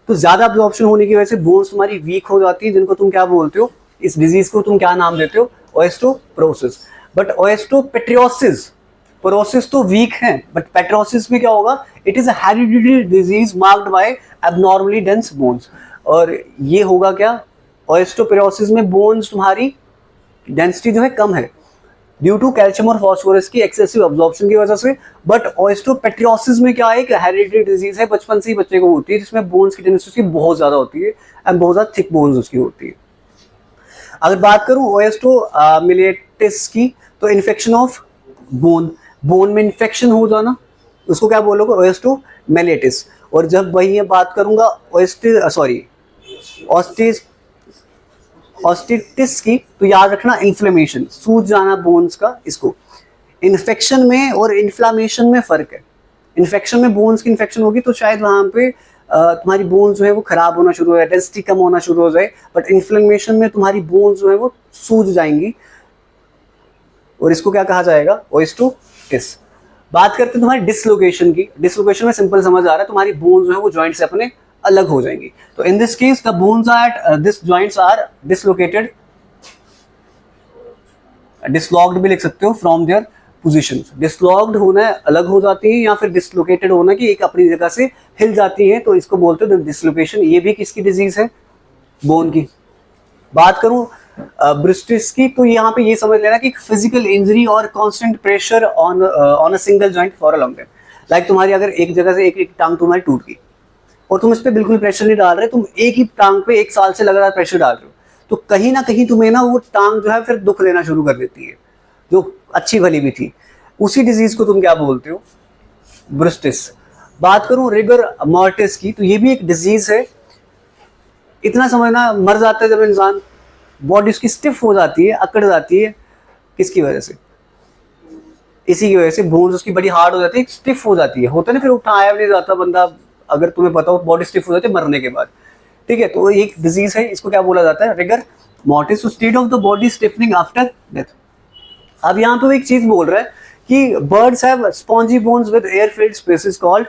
तो ज्यादा एब्जॉर्प्शन होने की वजह से बोन्स तुम्हारी वीक हो जाती है, जिनको तुम क्या बोलते हो, इस डिजीज को तुम क्या नाम देते हो, ओस्टियोपोरोसिस। बट ओस्टियोपेट्रियोसिस, पोरोसिस तो वीक है बट पेट्रोसिस में क्या होगा, it is a hereditary disease marked by abnormally dense bones. और ये होगा क्या, ओस्टियोपोरोसिस में बोन्स तुम्हारी डेंसिटी जो है कम है ड्यू टू कैल्शियम और फास्फोरस की एक्सेसिव अब्जॉर्प्शन की वजह से। बट ओस्टियोपेट्रियोसिस में क्या है, एक हेरिडिटरी डिजीज है, बचपन से ही बच्चे को होती है, जिसमें बोन्स की डेंसिटी बहुत ज्यादा होती है एंड बहुत ज्यादा थिक बोन्स उसकी होती है। अगर बात करूं ओस्टियोमिलेटिस की, तो इन्फेक्शन ऑफ बोन, बोन में इन्फेक्शन हो जाना, उसको क्या बोलोगे, ओस्टियोमिलेटिस। और जब वही बात करूंगा ऑस्टिटिस की, तो याद रखना इन्फ्लेमेशन, सूज जाना बोन्स का, इसको। इन्फेक्शन में और इन्फ्लामेशन में फर्क है। इन्फेक्शन में बोन्स की इन्फेक्शन होगी तो शायद वहां पे तुम्हारी बोन्स जो है वो खराब होना शुरू हो जाए, डेंसिटी कम होना शुरू हो जाए, बट इन्फ्लेमेशन में तुम्हारी बोन्स जो है वो सूज जाएंगी और इसको क्या कहा जाएगा, ओस्टिटिस। बात करते हैं तुम्हारी डिसलोकेशन की। डिसलोकेशन में सिंपल समझ आ रहा है, तुम्हारी बोन्स जो है वो जॉइंट से अपने अलग हो जाएंगी। तो in this case the bones at this joints are dislocated, dislocked भी लिख सकते हो, फ्रॉम देयर पोजीशन। डिसलॉक्ड होना अलग हो जाती है, या फिर डिसलोकेटेड होना कि एक अपनी जगह से हिल जाती है, तो इसको बोलते हैं डिसलोकेशन। ये भी किसकी डिजीज है, बोन की। बात करूं ब्रिस्टिस की, तो यहाँ पे ये समझ लेना कि फिजिकल इंजरी और constant pressure on a single joint for a long time. Like तुम्हारी अगर एक जगह से एक टांग तुम्हारी टूट गई और तुम इस पर बिल्कुल प्रेशर नहीं डाल रहे, तुम एक ही टांग पे एक साल से लगातार प्रेशर डाल रहे हो, तो कहीं ना कहीं तुम्हें ना वो टांग जो है फिर दुख लेना शुरू कर देती है, जो अच्छी भली भी थी। उसी डिजीज को तुम क्या बोलते हो, ब्रिस्टिस। बात करूं रिगर मॉर्टिस की, तो ये भी एक डिजीज है। इतना समझना, मर जाता है जब इंसान, बॉडी उसकी स्टिफ हो जाती है, अकड़ जाती है, किसकी वजह से, इसी की वजह से बोन्स उसकी बड़ी हार्ड हो जाती है, स्टिफ हो जाती है, होता है ना, फिर उठाया भी नहीं जाता बंदा, अगर तुम्हें पता हो बॉडी स्टिफ हो जाती है मरने के बाद, ठीक है। तो एक डिजीज है, इसको क्या बोला जाता है, rigor mortis, state of the body stiffening after death. अब यहाँ पे एक चीज बोल रहा है कि birds have spongy bones with air filled spaces called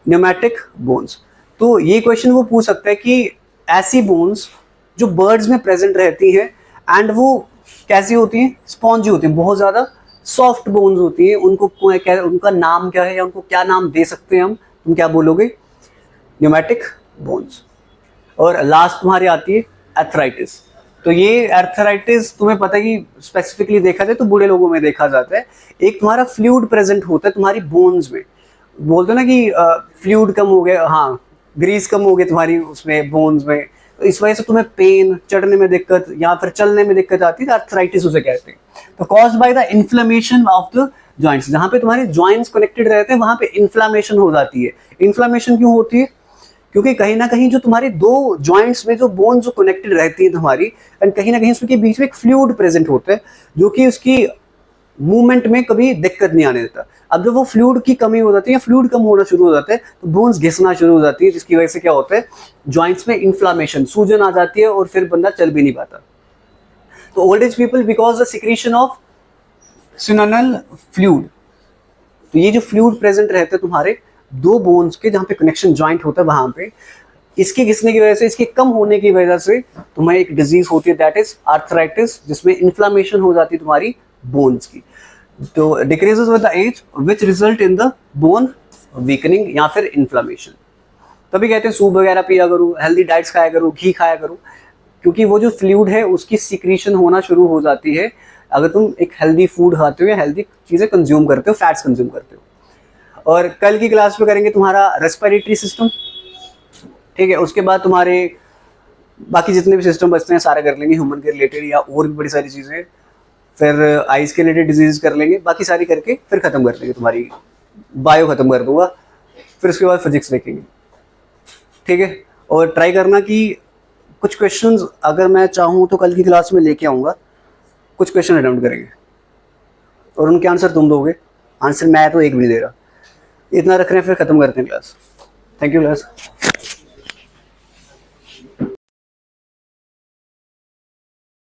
pneumatic bones. तो ये क्वेश्चन वो पूछ सकता है कि ऐसी बोन्स जो बर्ड्स में प्रेजेंट रहती हैं एंड वो कैसी होती हैं, स्पॉन्जी होती हैं, बहुत ज्यादा सॉफ्ट बोन्स होती हैं, उनको उनका नाम क्या है या उनको क्या नाम दे सकते हैं हम, तुम क्या बोलोगे, न्यूमेटिक बोन्स। और लास्ट तुम्हारी आती है एर्थराइटिस। तो ये एर्थराइटिस तुम्हें पता है कि स्पेसिफिकली देखा जाए तो बूढ़े लोगों में देखा जाता है। एक तुम्हारा फ्लूइड प्रेजेंट होता है तुम्हारी बोन्स में, बोलते ना कि फ्लूइड कम हो गया, हाँ ग्रीस कम हो गई तुम्हारी उसमें बोन्स में, तो इस वजह से तुम्हें पेन, चढ़ने में दिक्कत या फिर चलने में दिक्कत आती है, तो एर्थराइटिस उसे कहते हैं। तो caused by the inflammation of the joints, जहाँ पे तुम्हारे जॉइंट्स कनेक्टेड रहते हैं वहां पे इन्फ्लेमेशन हो जाती है। इन्फ्लेमेशन क्यों होती है, क्योंकि कहीं ना कहीं जो तुम्हारे दो जॉइंट्स में जो बोन जो कनेक्टेड रहती है तुम्हारी, एंड कहीं ना कहीं उसके बीच में एक फ्लूइड प्रेजेंट होता है जो कि उसकी मूवमेंट में कभी दिक्कत नहीं आने देता। अब जब वो फ्लूइड की कमी हो जाती है, फ्लूइड कम होना शुरू हो जाता है, तो बोन्स घिसना शुरू हो जाती है, जिसकी वजह से क्या होता है, जॉइंट्स में इन्फ्लामेशन, सूजन आ जाती है और फिर बंदा चल भी नहीं पाता। तो old age people because the secretion of synovial fluid, तो ये जो फ्लूइड प्रेजेंट रहते हैं तुम्हारे दो बोन्स के जहां पे कनेक्शन जॉइंट होता है वहां पे, इसके घिसने की वजह से, इसके कम होने की वजह से तुम्हें एक डिजीज होती है दैट इज आर्थराइटिस, जिसमें इन्फ्लामेशन हो जाती है तुम्हारी बोन्स की। तो decreases with the age which result in the bone weakening या फिर इन्फ्लामेशन। तभी कहते हैं सूप वगैरह पिया करो, हेल्दी डाइट्स खाया करो, घी खाया करो, क्योंकि वो जो फ्लूइड है उसकी सिक्रीशन होना शुरू हो जाती है अगर तुम एक हेल्दी फूड खाते हो या हेल्दी चीज़ें कंज्यूम करते हो, फैट्स कंज्यूम करते हो। और कल की क्लास में करेंगे तुम्हारा रेस्पिरेटरी सिस्टम, ठीक है। उसके बाद तुम्हारे बाकी जितने भी सिस्टम बचते हैं सारे कर लेंगे, ह्यूमन के रिलेटेड या और भी बड़ी सारी चीज़ें। फिर आइज के रिलेटेड डिजीज कर लेंगे, बाकी सारी करके फिर ख़त्म कर देंगे, तुम्हारी बायो ख़त्म कर दूंगा। फिर उसके बाद फिजिक्स देखेंगे, ठीक है। और ट्राई करना कि कुछ क्वेश्चंस अगर मैं चाहूँ तो कल की क्लास में लेके आऊँगा, कुछ क्वेश्चन अटेम्प्ट करेंगे और उनके आंसर तुम दोगे, आंसर मैं तो एक भी नहीं दे रहा। इतना रख रहे हैं, फिर ख़त्म करते हैं क्लास। Thank you class.